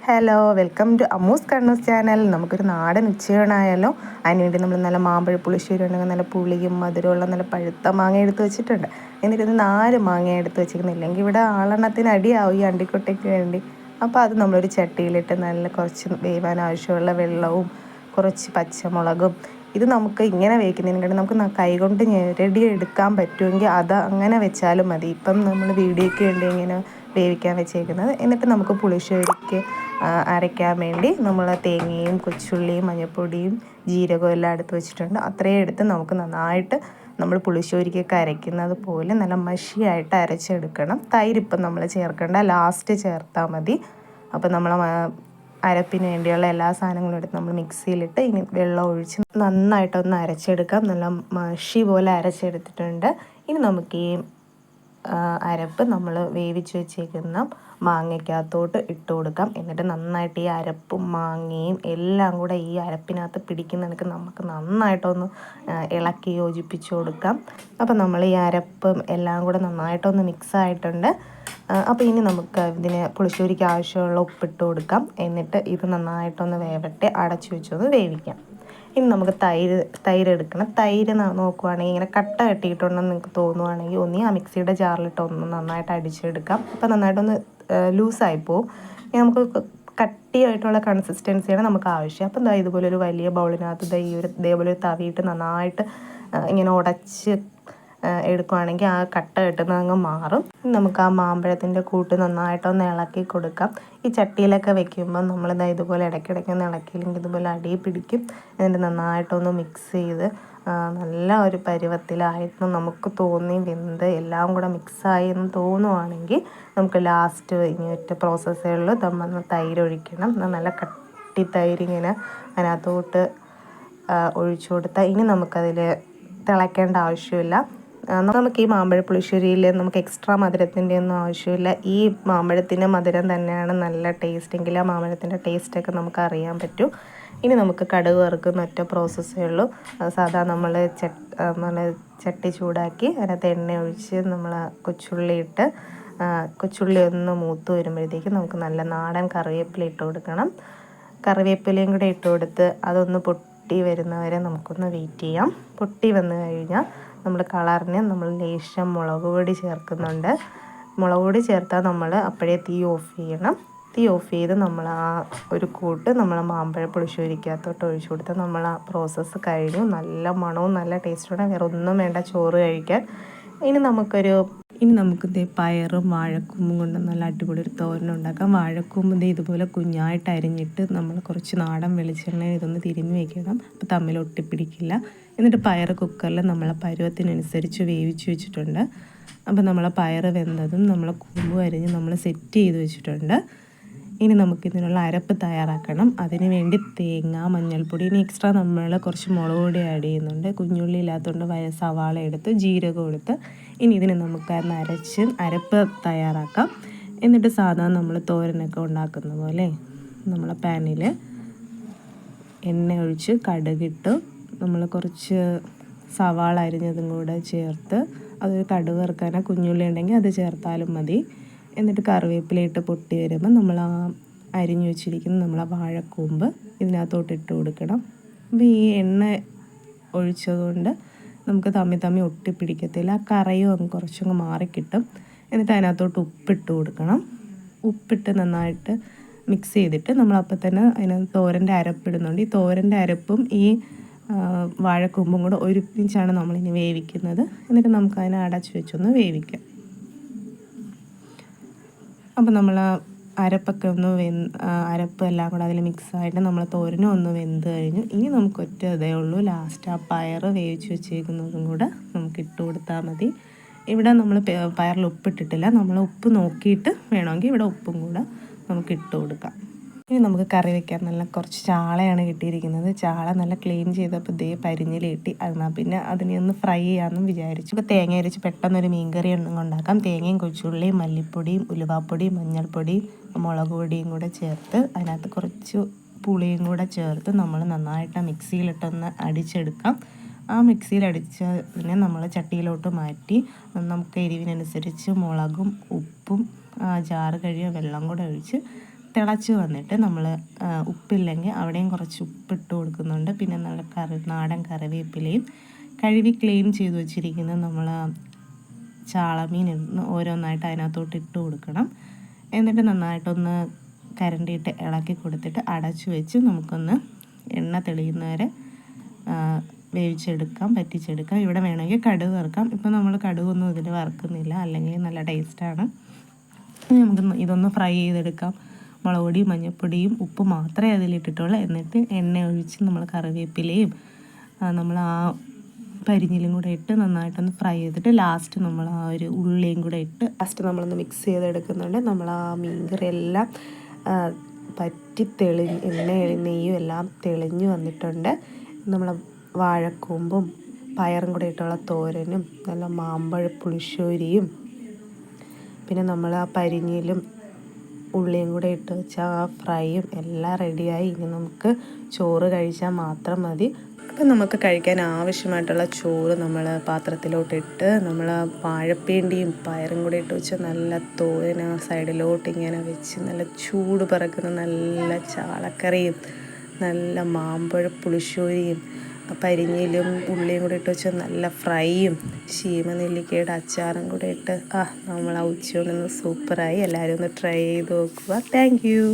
Hello, welcome to Ammus Kannus channel. നമുക്കൊരു നാടൻ ഉച്ചയൂണായാലോ. അതിനുവേണ്ടി നമ്മൾ നല്ല മാമ്പഴ പുളിശ്ശേരി ഉണ്ടെങ്കിൽ നല്ല പുളിയും മധുരമുള്ള നല്ല പഴുത്ത മാങ്ങ എടുത്ത് വെച്ചിട്ടുണ്ട്. എന്നിട്ട് 4 മാങ്ങ എടുത്ത് വെച്ചിരിക്കുന്നില്ലെങ്കിൽ ഇവിടെ ആളെണ്ണത്തിന് അടിയാവും ഈ അണ്ടിക്കൊട്ടയ്ക്ക് വേണ്ടി. അപ്പോൾ അത് നമ്മളൊരു ചട്ടിയിലിട്ട് നല്ല കുറച്ച് വേവാൻ ആവശ്യമുള്ള വെള്ളവും കുറച്ച് പച്ചമുളകും. ഇത് നമുക്ക് ഇങ്ങനെ വേവിക്കുന്നതിനെക്കാളും നമുക്ക് കൈകൊണ്ട് ഞെരടി എടുക്കാൻ പറ്റുമെങ്കിൽ അത് അങ്ങനെ വെച്ചാലും മതി. ഇപ്പം നമ്മൾ വീഡിയോയ്ക്ക് വേണ്ടി ഇങ്ങനെ വേവിക്കാൻ വെച്ചേക്കുന്നത്. എന്നിട്ട് നമുക്ക് പുളിശ്ശേരിക്ക് അരയ്ക്കാൻ വേണ്ടി നമ്മൾ തേങ്ങയും കൊച്ചുള്ളിയും മഞ്ഞൾപ്പൊടിയും ജീരകവും എല്ലാം എടുത്ത് വെച്ചിട്ടുണ്ട്. അത്രയും എടുത്ത് നമുക്ക് നന്നായിട്ട് നമ്മൾ പുളിശ്ശേരിക്കൊക്കെ അരയ്ക്കുന്നത് പോലെ നല്ല മഷിയായിട്ട് അരച്ചെടുക്കണം. തൈരിപ്പം നമ്മൾ ചേർക്കേണ്ട, ലാസ്റ്റ് ചേർത്താൽ മതി. അപ്പോൾ നമ്മൾ അരപ്പിന് വേണ്ടിയുള്ള എല്ലാ സാധനങ്ങളും എടുത്ത് നമ്മൾ മിക്സിയിലിട്ട് ഇനി വെള്ളം ഒഴിച്ച് നന്നായിട്ടൊന്ന് അരച്ചെടുക്കാം. നല്ല മഷി പോലെ അരച്ചെടുത്തിട്ടുണ്ട്. ഇനി നമുക്ക് ഈ അരപ്പ് നമ്മൾ വേവിച്ച് വെച്ചേക്കുന്ന മാങ്ങയ്ക്കകത്തോട്ട് ഇട്ട് കൊടുക്കാം. എന്നിട്ട് നന്നായിട്ട് ഈ അരപ്പും മാങ്ങയും എല്ലാം കൂടെ ഈ അരപ്പിനകത്ത് പിടിക്കുന്നതൊക്കെ നമുക്ക് നന്നായിട്ടൊന്ന് ഇളക്കി യോജിപ്പിച്ച് കൊടുക്കാം. അപ്പം നമ്മൾ ഈ അരപ്പും എല്ലാം കൂടെ നന്നായിട്ടൊന്ന് മിക്സ് ആയിട്ടുണ്ട്. അപ്പോൾ ഇനി നമുക്ക് ഇതിന് പുളിശ്ശേരിക്ക് ആവശ്യമുള്ള ഉപ്പിട്ട് കൊടുക്കാം. എന്നിട്ട് ഇത് നന്നായിട്ടൊന്ന് വേവട്ടെ, അടച്ചു വെച്ചൊന്ന് വേവിക്കാം. ഇനി നമുക്ക് തൈര് എടുക്കണം. തൈര് നോക്കുവാണെങ്കിൽ ഇങ്ങനെ കട്ട കെട്ടിയിട്ടുണ്ടെന്ന് നിങ്ങൾക്ക് തോന്നുവാണെങ്കിൽ ഒന്നി ആ മിക്സിയുടെ ജാറിലിട്ട് ഒന്ന് നന്നായിട്ട് അടിച്ചെടുക്കാം. അപ്പോൾ നന്നായിട്ടൊന്ന് ലൂസായിപ്പോവും. നമുക്ക് കട്ടിയായിട്ടുള്ള കൺസിസ്റ്റൻസിയാണ് നമുക്ക് ആവശ്യം. അപ്പം എന്താ ഇതുപോലൊരു വലിയ ബൗളിനകത്ത് ഇതേപോലെ ഒരു തവിയിട്ട് നന്നായിട്ട് ഇങ്ങനെ ഉടച്ച് എടുക്കുകയാണെങ്കിൽ ആ കട്ട കെട്ടുന്നത് അങ്ങ് മാറും. നമുക്ക് ആ മാമ്പഴത്തിൻ്റെ കൂട്ട് നന്നായിട്ടൊന്ന് ഇളക്കി കൊടുക്കാം. ഈ ചട്ടിയിലൊക്കെ വെക്കുമ്പോൾ നമ്മളിതാ ഇതുപോലെ ഇടയ്ക്കിടയ്ക്കൊന്ന് ഇളക്കിയില്ലെങ്കിൽ ഇതുപോലെ അടി പിടിക്കും. എന്നിട്ട് നന്നായിട്ടൊന്ന് മിക്സ് ചെയ്ത് നല്ല ഒരു പരുവത്തിലായിട്ട് നമുക്ക് തോന്നി വെന്ത് എല്ലാം കൂടെ മിക്സായി എന്ന് തോന്നുവാണെങ്കിൽ നമുക്ക് ലാസ്റ്റ് ഇനി ഒറ്റ പ്രോസസ്സേ ഉള്ളൂ. നമ്മൾ തൈര് ഒഴിക്കണം. നല്ല കട്ടി തൈര് ഇങ്ങനെ അതിനകത്തോട്ട് ഒഴിച്ചു കൊടുത്താൽ ഇനി നമുക്കതിൽ തിളയ്ക്കേണ്ട ആവശ്യമില്ല. നമുക്ക് ഈ മാമ്പഴ പുളിശ്ശേരിയിൽ നമുക്ക് എക്സ്ട്രാ മധുരത്തിൻ്റെ ഒന്നും ആവശ്യമില്ല. ഈ മാമ്പഴത്തിൻ്റെ മധുരം തന്നെയാണ് നല്ല ടേസ്റ്റെങ്കിൽ ആ മാമ്പഴത്തിൻ്റെ ടേസ്റ്റൊക്കെ നമുക്ക് അറിയാൻ പറ്റും. ഇനി നമുക്ക് കടുക് വറുക്കുന്ന ഒറ്റ പ്രോസസ്സേ ഉള്ളൂ. സാധാ നമ്മൾ ചട്ടി ചൂടാക്കി അതിനകത്ത് എണ്ണ ഒഴിച്ച് നമ്മൾ കൊച്ചുള്ളി ഇട്ട് കൊച്ചുള്ളി ഒന്ന് മൂത്ത് വരുമ്പോഴത്തേക്കും നമുക്ക് നല്ല നാടൻ കറിവേപ്പില ഇട്ട് കൊടുക്കണം. കറിവേപ്പിലയും കൂടെ ഇട്ട് കൊടുത്ത് അതൊന്ന് പൊട്ടി വരുന്നവരെ നമുക്കൊന്ന് വെയിറ്റ് ചെയ്യാം. പൊട്ടി വന്നു കഴിഞ്ഞാൽ നമ്മൾ കളറിന് നമ്മൾ ലേശം മുളക് പൊടി ചേർക്കുന്നുണ്ട്. മുളക് പൊടി ചേർത്താൽ നമ്മൾ അപ്പോഴേ തീ ഓഫ് ചെയ്യണം. തീ ഓഫ് ചെയ്ത് നമ്മൾ ആ ഒരു കൂട്ട് നമ്മൾ മാമ്പഴ പുളിശ്ശേരിക്കകത്തോട്ട് ഒഴിച്ചു കൊടുത്താൽ നമ്മൾ ആ പ്രോസസ്സ് കഴിഞ്ഞു. നല്ല മണവും നല്ല ടേസ്റ്റുമാണ്. വേറെ ഒന്നും വേണ്ട ചോറ് കഴിക്കാൻ. ഇനി നമുക്ക് പയറും വാഴക്കൂമ്പും കൊണ്ട് നല്ല അടിപൊളി ഒരു തോരൻ ഉണ്ടാക്കാം. വാഴക്കൂമ്പ് ഇതുപോലെ കുഞ്ഞായിട്ട് അരിഞ്ഞിട്ട് നമ്മൾ കുറച്ച് നാടൻ വെളിച്ചെണ്ണയിൽ ഇതൊന്ന് തിരുമ്മി വെക്കണം. അപ്പോൾ തമ്മിൽ ഒട്ടിപ്പിടിക്കില്ല. എന്നിട്ട് പയർ കുക്കറിൽ നമ്മളെ പരുവത്തിനനുസരിച്ച് വേവിച്ച് വെച്ചിട്ടുണ്ട്. അപ്പോൾ നമ്മളെ പയർ വെന്തതും നമ്മളെ കൂമ്പ് അരിഞ്ഞ് നമ്മൾ സെറ്റ് ചെയ്ത് വെച്ചിട്ടുണ്ട്. ഇനി നമുക്കിതിനുള്ള അരപ്പ് തയ്യാറാക്കണം. അതിന് വേണ്ടി തേങ്ങ, മഞ്ഞൾപ്പൊടി, ഇനി എക്സ്ട്രാ നമ്മൾ കുറച്ച് മുളക് പൊടി ആഡ് ചെയ്യുന്നുണ്ട്. കുഞ്ഞുള്ളി ഇല്ലാത്തതുകൊണ്ട് സവാള എടുത്ത് ജീരകം എടുത്ത് ഇനി ഇതിന് നമുക്ക് അരപ്പ് തയ്യാറാക്കാം. എന്നിട്ട് സാധാരണ നമ്മൾ തോരനൊക്കെ ഉണ്ടാക്കുന്ന പോലെ നമ്മളെ പാനിൽ എണ്ണ ഒഴിച്ച് കടുകിട്ട് നമ്മൾ കുറച്ച് സവാള അരിഞ്ഞതും കൂടെ ചേർത്ത് അതൊരു കടുക് വറുക്കാനോ കുഞ്ഞുള്ളി ഉണ്ടെങ്കിൽ അത് ചേർത്താലും മതി. എന്നിട്ട് കറിവേപ്പിലയിട്ട് പൊട്ടി വരുമ്പോൾ നമ്മൾ ആ അരിഞ്ഞു വെച്ചിരിക്കുന്ന നമ്മളെ വാഴക്കൂമ്പ് ഇതിനകത്തോട്ട് ഇട്ട് കൊടുക്കണം. അപ്പോൾ ഈ എണ്ണ ഒഴിച്ചതുകൊണ്ട് നമുക്ക് തമ്മി ഒട്ടിപ്പിടിക്കത്തില്ല. ആ കറയും കുറച്ചങ്ങ് മാറിക്കിട്ടും. എന്നിട്ട് അതിനകത്തോട്ട് ഉപ്പിട്ട് കൊടുക്കണം. ഉപ്പിട്ട് നന്നായിട്ട് മിക്സ് ചെയ്തിട്ട് നമ്മളപ്പോൾ തന്നെ അതിനകത്ത് തോരൻ്റെ അരപ്പിടുന്നുണ്ട്. ഈ തോരൻ്റെ അരപ്പും ഈ വാഴക്കൂമ്പും കൂടെ ഒരുമിച്ചാണ് നമ്മളിനി വേവിക്കുന്നത്. എന്നിട്ട് നമുക്കതിനെ അടച്ച് വെച്ചൊന്ന് വേവിക്കാം. അപ്പോൾ നമ്മൾ അരപ്പൊക്കെ അരപ്പ് എല്ലാം കൂടെ അതിൽ മിക്സായിട്ട് നമ്മൾ തോരനും ഒന്ന് വെന്ത് കഴിഞ്ഞു. ഇനി നമുക്ക് ഒറ്റ ഇതേ ഉള്ളൂ. ലാസ്റ്റ് ആ പയർ വേവിച്ച് വെച്ചേക്കുന്നതും കൂടെ നമുക്ക് ഇട്ട് കൊടുത്താൽ മതി. ഇവിടെ നമ്മൾ പയറിൽ ഉപ്പിട്ടിട്ടില്ല. നമ്മൾ ഉപ്പ് നോക്കിയിട്ട് വേണമെങ്കിൽ ഇവിടെ ഉപ്പും കൂടെ നമുക്ക് ഇട്ട് കൊടുക്കാം. ഇനി നമുക്ക് കറി വെക്കാൻ നല്ല കുറച്ച് ചാളയാണ് കിട്ടിയിരിക്കുന്നത്. ചാള നല്ല ക്ലീൻ ചെയ്തപ്പോൾ പരിഞ്ഞിൽ കിട്ടി. എന്നാൽ പിന്നെ അതിനെ ഒന്ന് ഫ്രൈ ചെയ്യാമെന്നും വിചാരിച്ചു. ഇപ്പോൾ തേങ്ങ അരച്ച് പെട്ടെന്നൊരു മീൻകറി ഉണ്ടാക്കാം. തേങ്ങയും കൊച്ചുള്ളിയും മല്ലിപ്പൊടിയും ഉലുവാപ്പൊടിയും മഞ്ഞൾപ്പൊടിയും മുളക് പൊടിയും കൂടെ ചേർത്ത് അതിനകത്ത് കുറച്ച് പുളിയും കൂടെ ചേർത്ത് നമ്മൾ നന്നായിട്ട് മിക്സിയിലിട്ടൊന്ന് അടിച്ചെടുക്കാം. ആ മിക്സിയിൽ അടിച്ചതിനെ നമ്മൾ ചട്ടിയിലോട്ട് മാറ്റി നമുക്ക് എരിവിനനുസരിച്ച് മുളകും ഉപ്പും ജാറ് കഴിയ വെള്ളം കൂടെ ഒഴിച്ച് തിളച്ച് വന്നിട്ട് നമ്മൾ ഉപ്പില്ലെങ്കിൽ അവിടെയും കുറച്ച് ഉപ്പിട്ട് കൊടുക്കുന്നുണ്ട്. പിന്നെ നല്ല നാടൻ കറിവേപ്പിലയും കഴുകി ക്ലീൻ ചെയ്ത് വെച്ചിരിക്കുന്ന നമ്മൾ ചാളമീൻ ഓരോന്നായിട്ട് അതിനകത്തോട്ട് ഇട്ട് കൊടുക്കണം. എന്നിട്ട് നന്നായിട്ടൊന്ന് കരണ്ടിയിട്ട് ഇളക്കി കൊടുത്തിട്ട് അടച്ചു വെച്ച് നമുക്കൊന്ന് എണ്ണ തെളിയുന്നവരെ വേവിച്ചെടുക്കാം, പറ്റിച്ചെടുക്കാം. ഇവിടെ വേണമെങ്കിൽ കടുക് വറുക്കാം. ഇപ്പം നമ്മൾ കടുകൊന്നും ഇതിൽ വറുക്കുന്നില്ല, അല്ലെങ്കിൽ നല്ല ടേസ്റ്റാണ്. നമുക്ക് ഇതൊന്ന് ഫ്രൈ ചെയ്തെടുക്കാം. മുളക് പൊടിയും മഞ്ഞൾപ്പൊടിയും ഉപ്പ് മാത്രമേ അതിലിട്ടിട്ടുള്ളൂ. എന്നിട്ട് എണ്ണ ഒഴിച്ച് നമ്മൾ കറിവേപ്പിലയും നമ്മൾ ആ പരിഞ്ഞിലും കൂടെ ഇട്ട് നന്നായിട്ടൊന്ന് ഫ്രൈ ചെയ്തിട്ട് ലാസ്റ്റ് നമ്മൾ ആ ഒരു ഉള്ളിയും കൂടെ ഇട്ട് ലാസ്റ്റ് നമ്മളൊന്ന് മിക്സ് ചെയ്തെടുക്കുന്നുണ്ട്. നമ്മൾ ആ മീൻകറി എല്ലാം പറ്റി എണ്ണയും നെയ്യും എല്ലാം തെളിഞ്ഞു വന്നിട്ടുണ്ട്. നമ്മൾ വാഴക്കൂമ്പും പയറും കൂടെ ഇട്ടുള്ള തോരനും നല്ല മാമ്പഴ പുളിശ്ശേരിയും പിന്നെ നമ്മൾ ആ പരിഞ്ഞിലും ഉള്ളിയും കൂടെ ഇട്ട് വെച്ച ആ ഫ്രൈയും എല്ലാം റെഡിയായി. ഇനി നമുക്ക് ചോറ് കഴിച്ചാൽ മാത്രം മതി. അപ്പം നമുക്ക് കഴിക്കാൻ ആവശ്യമായിട്ടുള്ള ചോറ് നമ്മൾ പാത്രത്തിലോട്ടിട്ട് നമ്മൾ വാഴപ്പിണ്ടിയും പയറും കൂടെ ഇട്ട് വെച്ച് നല്ല തോരൻ സൈഡിലോട്ട് ഇങ്ങനെ വെച്ച് നല്ല ചൂട് പറക്കുന്ന നല്ല ചാളക്കറിയും നല്ല മാമ്പഴ പുളിശ്ശേരിയും പരിഞ്ഞിലും ഉള്ളിയും കൂടെ ഇട്ട് വെച്ച് നല്ല ഫ്രൈയും ശീമനെല്ലിക്കയുടെ അച്ചാറും കൂടെ ഇട്ട് നമ്മൾ ആ ഉച്ചയോടൊന്ന് സൂപ്പറായി. എല്ലാവരും ഒന്ന് ട്രൈ ചെയ്ത് നോക്കുക. Thank you.